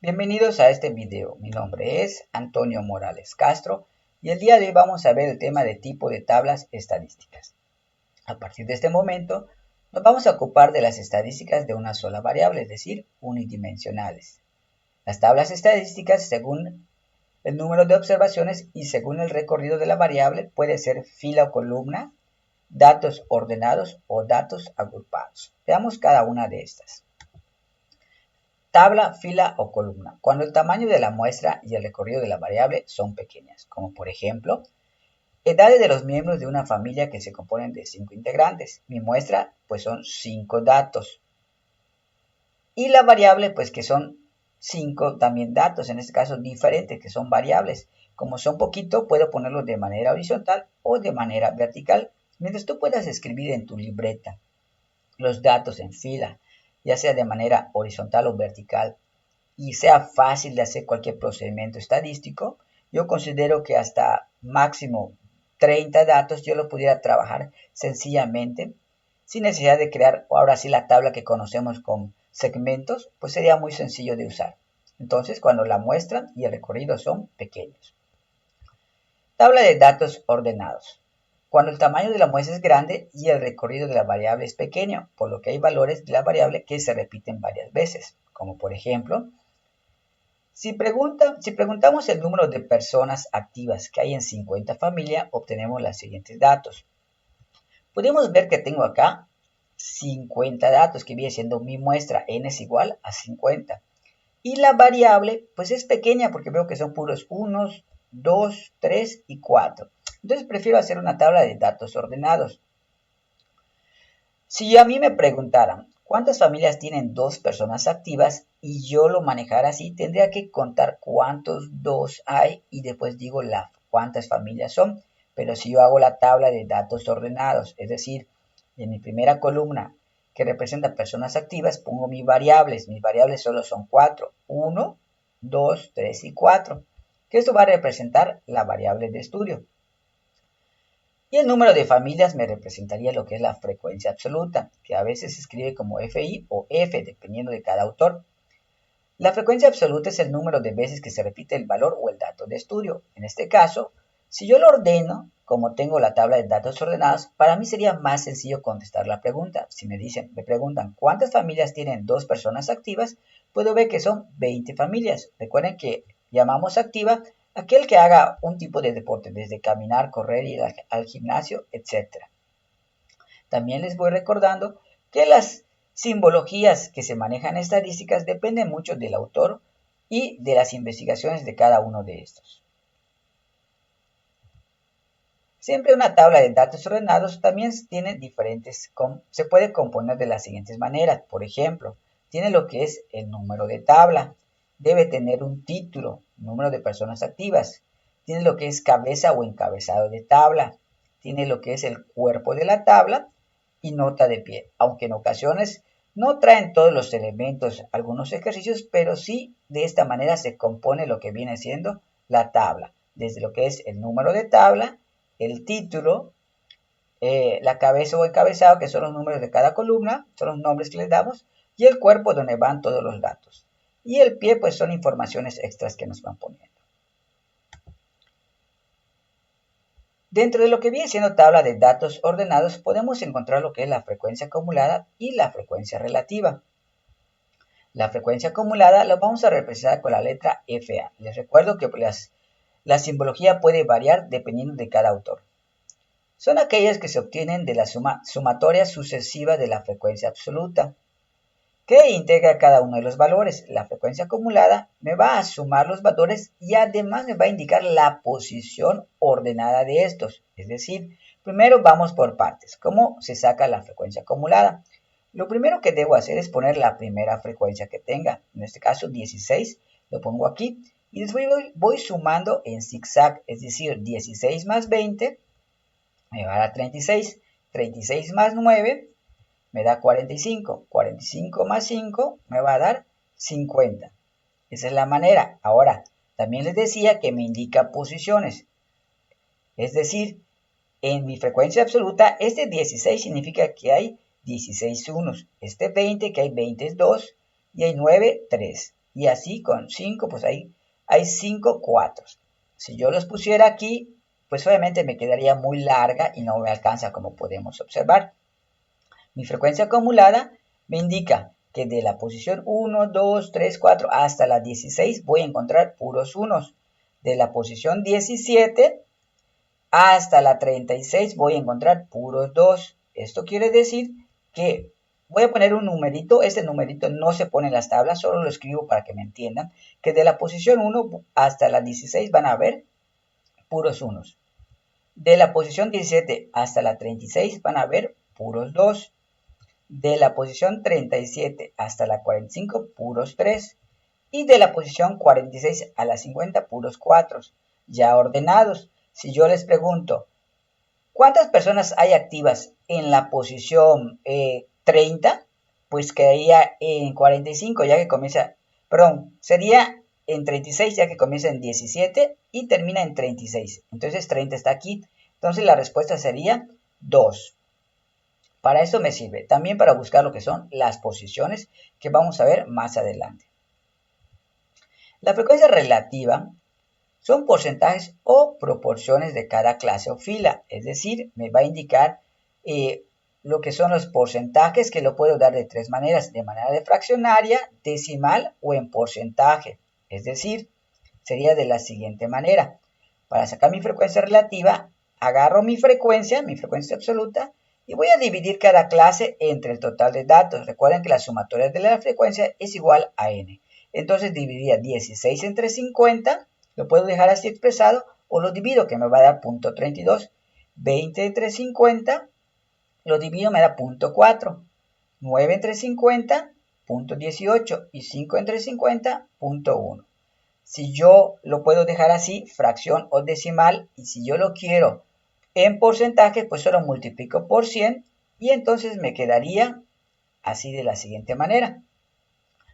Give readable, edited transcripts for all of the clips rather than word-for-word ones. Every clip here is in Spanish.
Bienvenidos a este video. Mi nombre es Antonio Morales Castro y el día de hoy vamos a ver el tema de tipo de tablas estadísticas. A partir de este momento nos vamos a ocupar de las estadísticas de una sola variable, es decir, unidimensionales. Las tablas estadísticas según el número de observaciones y según el recorrido de la variable puede ser fila o columna, datos ordenados o datos agrupados. Veamos cada una de estas. Tabla, fila o columna, cuando el tamaño de la muestra y el recorrido de la variable son pequeñas, como por ejemplo, edades de los miembros de una familia que se componen de 5 integrantes. Mi muestra pues son 5 datos. Y la variable pues que son 5 también datos, en este caso diferentes, que son variables. Como son poquito, puedo ponerlos de manera horizontal o de manera vertical, mientras tú puedas escribir en tu libreta los datos en fila, ya sea de manera horizontal o vertical, y sea fácil de hacer cualquier procedimiento estadístico, yo considero que hasta máximo 30 datos yo lo pudiera trabajar sencillamente, sin necesidad de crear ahora sí la tabla que conocemos con segmentos, pues sería muy sencillo de usar. Entonces, cuando la muestra y el recorrido son pequeños. Tabla de datos ordenados. Cuando el tamaño de la muestra es grande y el recorrido de la variable es pequeño, por lo que hay valores de la variable que se repiten varias veces, como por ejemplo, si preguntamos el número de personas activas que hay en 50 familias, obtenemos los siguientes datos. Podemos ver que tengo acá 50 datos, que viene siendo mi muestra, n es igual a 50. Y la variable, pues es pequeña porque veo que son puros 1, 2, 3 y 4. Entonces prefiero hacer una tabla de datos ordenados. Si a mí me preguntaran cuántas familias tienen 2 personas activas y yo lo manejara así, tendría que contar cuántos 2 hay y después digo cuántas familias son. Pero si yo hago la tabla de datos ordenados, es decir, en mi primera columna que representa personas activas, pongo mis variables. Mis variables solo son 4, 1, 2, 3 y 4, que esto va a representar la variable de estudio. Y el número de familias me representaría lo que es la frecuencia absoluta, que a veces se escribe como FI o F, dependiendo de cada autor. La frecuencia absoluta es el número de veces que se repite el valor o el dato de estudio. En este caso, si yo lo ordeno, como tengo la tabla de datos ordenados, para mí sería más sencillo contestar la pregunta. Si me preguntan cuántas familias tienen 2 personas activas, puedo ver que son 20 familias. Recuerden que llamamos activa aquel que haga un tipo de deporte, desde caminar, correr, ir al gimnasio, etc. También les voy recordando que las simbologías que se manejan en estadísticas dependen mucho del autor y de las investigaciones de cada uno de estos. Siempre una tabla de datos ordenados también tiene se puede componer de las siguientes maneras. Por ejemplo, tiene lo que es el número de tabla, debe tener un título, número de personas activas, tiene lo que es cabeza o encabezado de tabla, tiene lo que es el cuerpo de la tabla y nota de pie, aunque en ocasiones no traen todos los elementos algunos ejercicios, pero sí de esta manera se compone lo que viene siendo la tabla, desde lo que es el número de tabla, el título, la cabeza o encabezado, que son los números de cada columna, son los nombres que les damos, y el cuerpo donde van todos los datos. Y el pie, pues son informaciones extras que nos van poniendo. Dentro de lo que viene siendo tabla de datos ordenados, podemos encontrar lo que es la frecuencia acumulada y la frecuencia relativa. La frecuencia acumulada la vamos a representar con la letra FA. Les recuerdo que la simbología puede variar dependiendo de cada autor. Son aquellas que se obtienen de la sumatoria sucesiva de la frecuencia absoluta, que integra cada uno de los valores. La frecuencia acumulada me va a sumar los valores y además me va a indicar la posición ordenada de estos. Es decir, primero vamos por partes. ¿Cómo se saca la frecuencia acumulada? Lo primero que debo hacer es poner la primera frecuencia que tenga. En este caso 16, lo pongo aquí. Y después voy sumando en zigzag, es decir, 16 más 20 me va a dar 36, 36 más 9 me da 45, 45 más 5 me va a dar 50. Esa es la manera. Ahora, también les decía que me indica posiciones. Es decir, en mi frecuencia absoluta, este 16 significa que hay 16 unos. Este 20, que hay 20 es 2, y hay 9, 3. y así con 5, pues ahí hay 5 4. Si yo los pusiera aquí, pues obviamente me quedaría muy larga y no me alcanza, como podemos observar. Mi frecuencia acumulada me indica que de la posición 1, 2, 3, 4 hasta la 16 voy a encontrar puros unos. De la posición 17 hasta la 36 voy a encontrar puros 2. Esto quiere decir que voy a poner un numerito. Este numerito no se pone en las tablas, solo lo escribo para que me entiendan. Que de la posición 1 hasta la 16 van a haber puros unos. De la posición 17 hasta la 36 van a haber puros 2. De la posición 37 hasta la 45, puros 3. Y de la posición 46 a la 50, puros 4. Ya ordenados. Si yo les pregunto, ¿cuántas personas hay activas en la posición 30? Pues quedaría en 45, ya que comienza, perdón, sería en 36, ya que comienza en 17 y termina en 36. Entonces 30 está aquí. Entonces la respuesta sería 2. Para eso me sirve, también para buscar lo que son las posiciones que vamos a ver más adelante. La frecuencia relativa son porcentajes o proporciones de cada clase o fila, es decir, me va a indicar lo que son los porcentajes, que lo puedo dar de tres maneras, de manera de fraccionaria, decimal o en porcentaje, es decir, sería de la siguiente manera. Para sacar mi frecuencia relativa, agarro mi frecuencia absoluta, y voy a dividir cada clase entre el total de datos. Recuerden que la sumatoria de la frecuencia es igual a n. Entonces dividiría 16 entre 50, lo puedo dejar así expresado, o lo divido, que me va a dar 0.32. 20 entre 50, lo divido, me da 0.4. 9 entre 50, 0.18. Y 5 entre 50, 0.1. Si yo lo puedo dejar así, fracción o decimal, y si yo lo quiero en porcentaje, pues solo multiplico por 100 y entonces me quedaría así de la siguiente manera.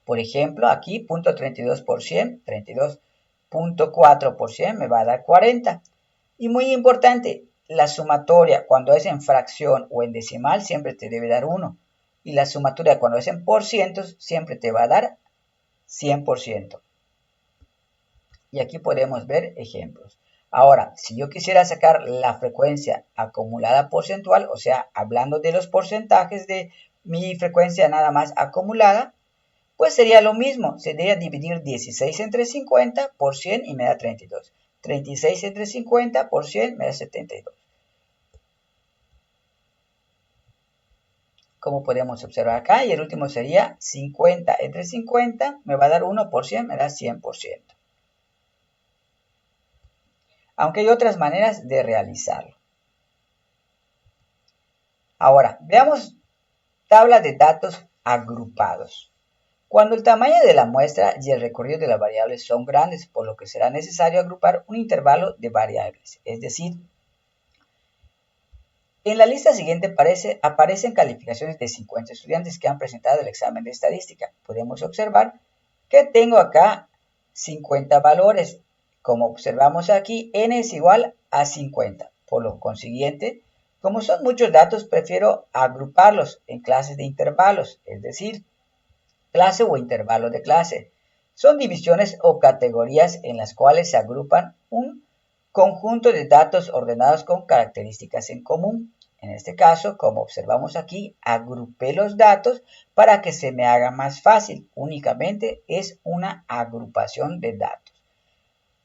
Por ejemplo, aquí 0.32 por 100, 32.4 por 100 me va a dar 40. Y muy importante, la sumatoria cuando es en fracción o en decimal siempre te debe dar 1. Y la sumatoria cuando es en porcientos siempre te va a dar 100%. Y aquí podemos ver ejemplos. Ahora, si yo quisiera sacar la frecuencia acumulada porcentual, o sea, hablando de los porcentajes de mi frecuencia nada más acumulada, pues sería lo mismo. Sería dividir 16 entre 50 por 100 y me da 32. 36 entre 50 por 100 me da 72. Como podemos observar acá, y el último sería 50 entre 50 me va a dar 1 por 100, me da 100%. Aunque hay otras maneras de realizarlo. Ahora, veamos tabla de datos agrupados. Cuando el tamaño de la muestra y el recorrido de las variables son grandes, por lo que será necesario agrupar un intervalo de variables. Es decir, en la lista siguiente aparecen calificaciones de 50 estudiantes que han presentado el examen de estadística. Podemos observar que tengo acá 50 valores. Como observamos aquí, n es igual a 50. Por lo consiguiente, como son muchos datos, prefiero agruparlos en clases de intervalos, es decir, clase o intervalo de clase. Son divisiones o categorías en las cuales se agrupan un conjunto de datos ordenados con características en común. En este caso, como observamos aquí, agrupé los datos para que se me haga más fácil. Únicamente es una agrupación de datos.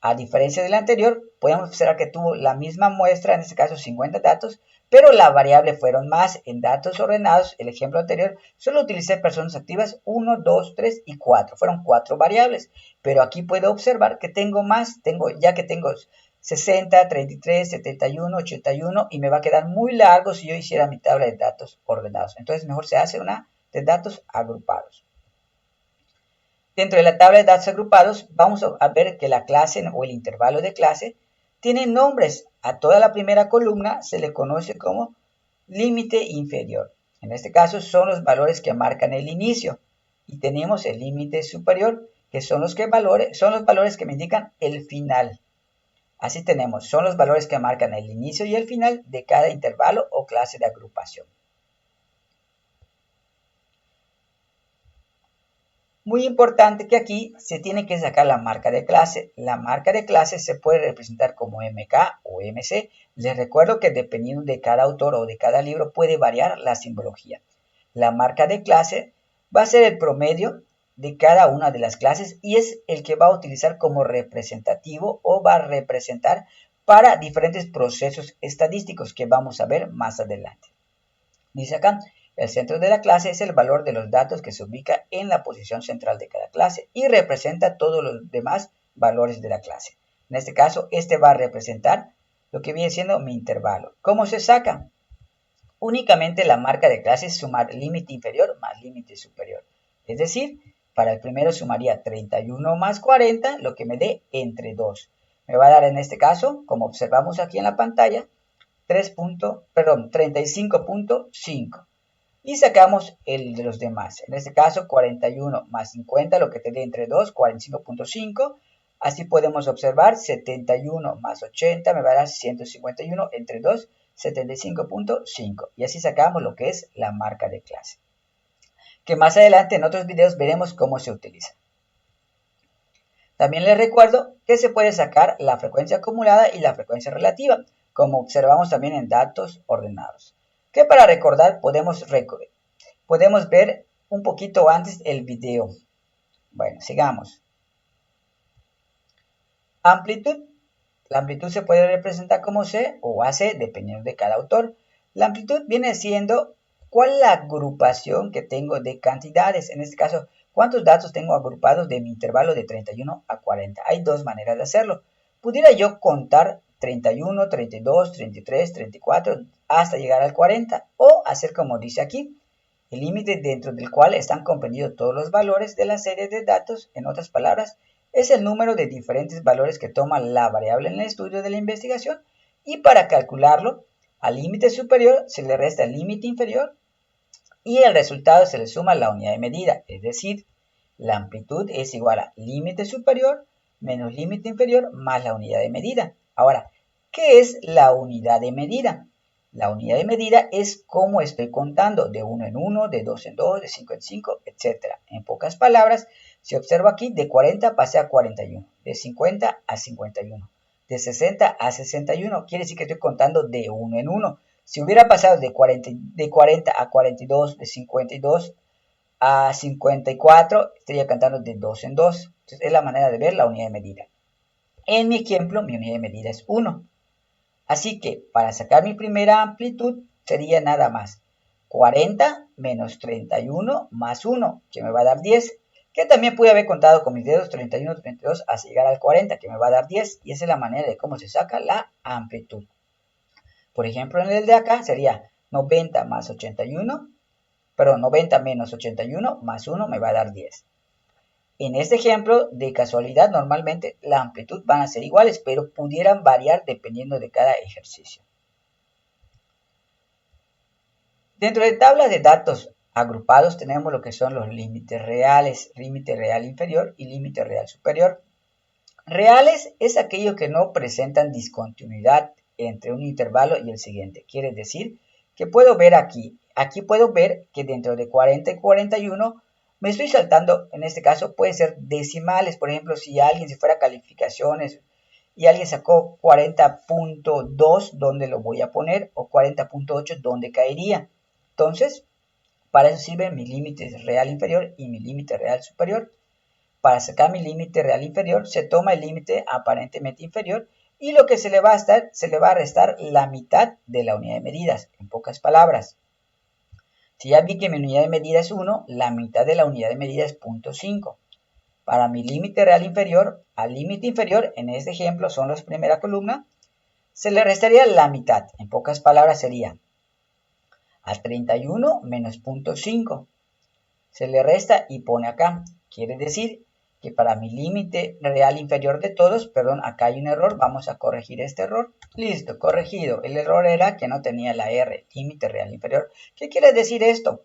A diferencia del anterior, podemos observar que tuvo la misma muestra, en este caso 50 datos, pero la variable fueron más. En datos ordenados, el ejemplo anterior, solo utilicé personas activas 1, 2, 3 y 4. Fueron 4 variables, pero aquí puedo observar que tengo más, ya que tengo 60, 33, 71, 81 y me va a quedar muy largo si yo hiciera mi tabla de datos ordenados. Entonces mejor se hace una de datos agrupados. Dentro de la tabla de datos agrupados vamos a ver que la clase o el intervalo de clase tiene nombres. A toda la primera columna se le conoce como límite inferior. En este caso son los valores que marcan el inicio. Y tenemos el límite superior, que son los valores que me indican el final. Así tenemos, son los valores que marcan el inicio y el final de cada intervalo o clase de agrupación. Muy importante que aquí se tiene que sacar la marca de clase. La marca de clase se puede representar como MK o MC. Les recuerdo que dependiendo de cada autor o de cada libro puede variar la simbología. La marca de clase va a ser el promedio de cada una de las clases y es el que va a utilizar como representativo o va a representar para diferentes procesos estadísticos que vamos a ver más adelante. Dice acá, el centro de la clase es el valor de los datos que se ubica en la posición central de cada clase y representa todos los demás valores de la clase. En este caso, este va a representar lo que viene siendo mi intervalo. ¿Cómo se saca? Únicamente la marca de clase es sumar límite inferior más límite superior. Es decir, para el primero sumaría 31 más 40, lo que me dé entre 2. Me va a dar en este caso, como observamos aquí en la pantalla, 35.5 y sacamos el de los demás. En este caso 41 más 50, lo que te dé entre 2, 45.5. Así podemos observar 71 más 80 me va a dar 151 entre 2, 75.5. Y así sacamos lo que es la marca de clase, que más adelante en otros videos veremos cómo se utiliza. También les recuerdo que se puede sacar la frecuencia acumulada y la frecuencia relativa, como observamos también en datos ordenados. Que para recordar podemos ver un poquito antes el video. Bueno, sigamos. Amplitud. La amplitud se puede representar como C o AC dependiendo de cada autor. La amplitud viene siendo cuál es la agrupación que tengo de cantidades. En este caso, cuántos datos tengo agrupados de mi intervalo de 31 a 40. Hay dos maneras de hacerlo. Pudiera yo contar 31, 32, 33, 34 hasta llegar al 40 o hacer como dice aquí, el límite dentro del cual están comprendidos todos los valores de la serie de datos. En otras palabras, es el número de diferentes valores que toma la variable en el estudio de la investigación y para calcularlo al límite superior se le resta el límite inferior y el resultado se le suma la unidad de medida, es decir, la amplitud es igual a límite superior menos límite inferior más la unidad de medida. Ahora, ¿qué es la unidad de medida? La unidad de medida es cómo estoy contando de 1 en 1, de 2 en 2, de 5 en 5, etc. En pocas palabras, si observo aquí, de 40 pasé a 41, de 50 a 51, de 60 a 61, quiere decir que estoy contando de 1 en 1. Si hubiera pasado de 40 a 42, de 52 a 54, estaría contando de 2 en 2. Entonces es la manera de ver la unidad de medida. En mi ejemplo, mi unidad de medida es 1. Así que para sacar mi primera amplitud sería nada más 40 menos 31 más 1, que me va a dar 10. Que también pude haber contado con mis dedos 31, 32 hasta llegar al 40, que me va a dar 10. Y esa es la manera de cómo se saca la amplitud. Por ejemplo, en el de acá sería 90 más 81, perdón, 90 menos 81 más 1 me va a dar 10. En este ejemplo, de casualidad, normalmente la amplitud van a ser iguales, pero pudieran variar dependiendo de cada ejercicio. Dentro de tablas de datos agrupados tenemos lo que son los límites reales, límite real inferior y límite real superior. Reales es aquello que no presentan discontinuidad entre un intervalo y el siguiente. Quiere decir que puedo ver aquí puedo ver que dentro de 40 y 41 me estoy saltando, en este caso pueden ser decimales, por ejemplo, si alguien se fuera a calificaciones y alguien sacó 40.2, ¿dónde lo voy a poner? O 40.8, ¿dónde caería? Entonces, para eso sirven mi límite real inferior y mi límite real superior. Para sacar mi límite real inferior, se toma el límite aparentemente inferior y lo que se le va a restar la mitad de la unidad de medidas, en pocas palabras. Si ya vi que mi unidad de medida es 1, la mitad de la unidad de medida es 0.5. Para mi límite real inferior, al límite inferior, en este ejemplo son las primera columna, se le restaría la mitad. En pocas palabras sería a 31 menos 0.5. Se le resta y pone acá. Quiere decir que para mi límite real inferior de todos, perdón, acá hay un error, vamos a corregir este error. Listo, corregido. El error era que no tenía la R, límite real inferior. ¿Qué quiere decir esto?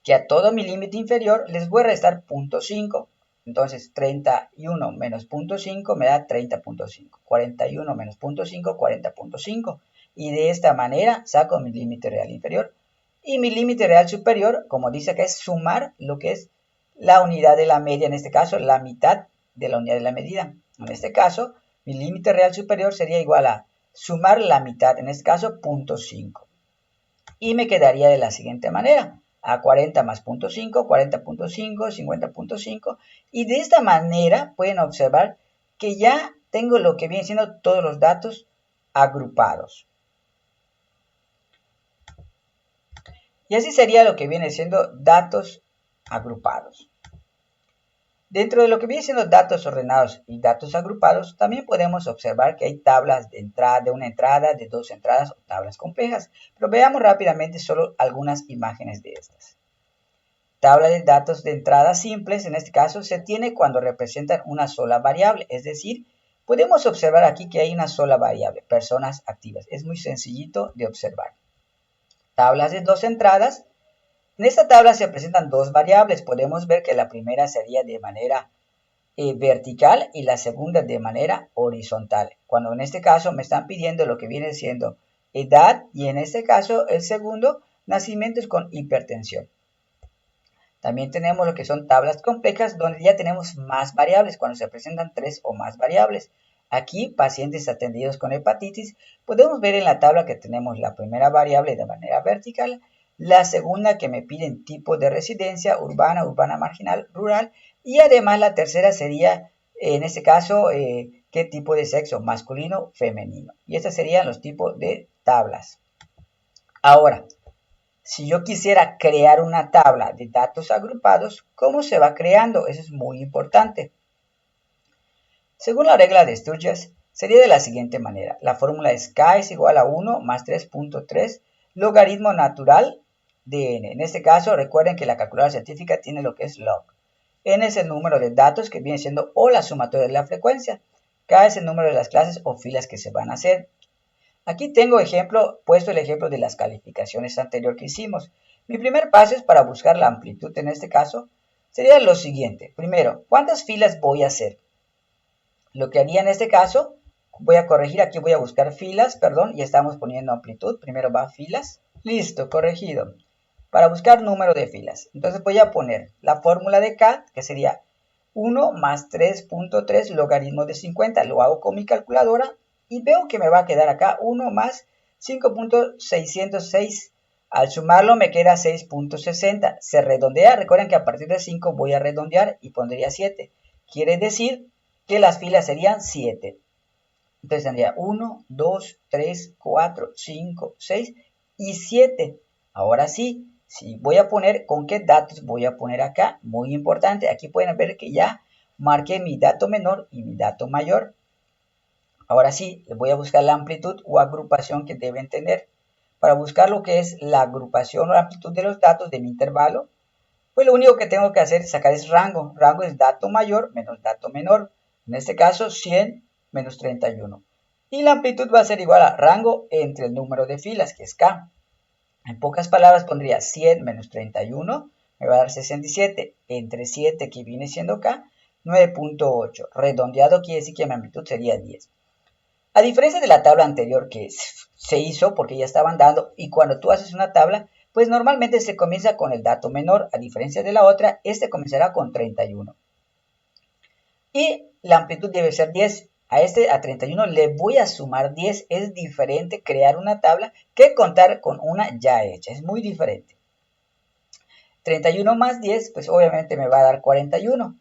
Que a todo mi límite inferior les voy a restar 0.5. Entonces 31 menos 0.5 me da 30.5. 41 menos 0.5, 40.5. Y de esta manera saco mi límite real inferior. Y mi límite real superior, como dice acá, es sumar lo que es la unidad de la media, en este caso la mitad de la unidad de la medida. En este caso, mi límite real superior sería igual a sumar la mitad, en este caso 0.5. Y me quedaría de la siguiente manera. A 40 más 0.5, 40.5, 50.5. Y de esta manera pueden observar que ya tengo lo que viene siendo todos los datos agrupados. Y así sería lo que viene siendo datos agrupados. Dentro de lo que viene siendo datos ordenados y datos agrupados, también podemos observar que hay tablas de entrada, de una entrada, de dos entradas o tablas complejas. Pero veamos rápidamente solo algunas imágenes de estas. Tabla de datos de entrada simples, en este caso, se tiene cuando representan una sola variable. Es decir, podemos observar aquí que hay una sola variable, personas activas. Es muy sencillito de observar. Tablas de dos entradas. En esta tabla se presentan dos variables. Podemos ver que la primera sería de manera vertical y la segunda de manera horizontal. Cuando en este caso me están pidiendo lo que viene siendo edad y en este caso el segundo, nacimientos con hipertensión. También tenemos lo que son tablas complejas donde ya tenemos más variables cuando se presentan tres o más variables. Aquí, pacientes atendidos con hepatitis, podemos ver en la tabla que tenemos la primera variable de manera vertical, la segunda que me piden tipo de residencia, urbana, urbana marginal, rural, y además la tercera sería, en este caso, qué tipo de sexo, masculino, femenino. Y estos serían los tipos de tablas. Ahora, si yo quisiera crear una tabla de datos agrupados, ¿cómo se va creando? Eso es muy importante. Según la regla de Sturges, sería de la siguiente manera. La fórmula es k es igual a 1 más 3.3 logaritmo natural de n. En este caso, recuerden que la calculadora científica tiene lo que es log. N es el número de datos que viene siendo o la sumatoria de la frecuencia. K es el número de las clases o filas que se van a hacer. Aquí tengo puesto el ejemplo de las calificaciones anterior que hicimos. Mi primer paso es para buscar la amplitud en este caso. Sería lo siguiente. Primero, ¿cuántas filas voy a hacer? Lo que haría en este caso, voy a corregir, aquí voy a buscar filas, perdón, y estamos poniendo amplitud. Primero va filas. Listo, corregido. Para buscar número de filas. Entonces voy a poner la fórmula de K, que sería 1 más 3.3 logaritmo de 50. Lo hago con mi calculadora y veo que me va a quedar acá 1 más 5.606. Al sumarlo me queda 6.60. Se redondea. Recuerden que a partir de 5 voy a redondear y pondría 7. Quiere decir que las filas serían 7. Entonces tendría 1, 2, 3, 4, 5, 6 y 7. Ahora sí, si voy a poner con qué datos voy a poner acá. Muy importante, aquí pueden ver que ya marqué mi dato menor y mi dato mayor. Ahora sí, voy a buscar la amplitud o agrupación que deben tener. Para buscar lo que es la agrupación o la amplitud de los datos de mi intervalo, pues lo único que tengo que hacer es sacar es rango. Rango es dato mayor menos dato menor. En este caso, 100 menos 31. Y la amplitud va a ser igual a rango entre el número de filas, que es K. En pocas palabras pondría 100 menos 31, me va a dar 67, entre 7 que viene siendo K, 9.8. Redondeado quiere decir que mi amplitud sería 10. A diferencia de la tabla anterior que se hizo porque ya estaban dando, y cuando tú haces una tabla, pues normalmente se comienza con el dato menor, a diferencia de la otra, este comenzará con 31. Y la amplitud debe ser 10. A 31 le voy a sumar 10. Es diferente crear una tabla que contar con una ya hecha. Es muy diferente. 31 más 10, pues obviamente me va a dar 41.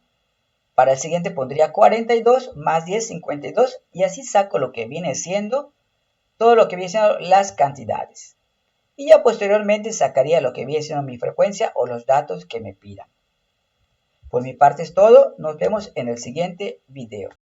Para el siguiente pondría 42 más 10, 52. Y así saco lo que viene siendo, todo lo que viene siendo las cantidades. Y ya posteriormente sacaría lo que viene siendo mi frecuencia o los datos que me pidan. Por mi parte es todo. Nos vemos en el siguiente video.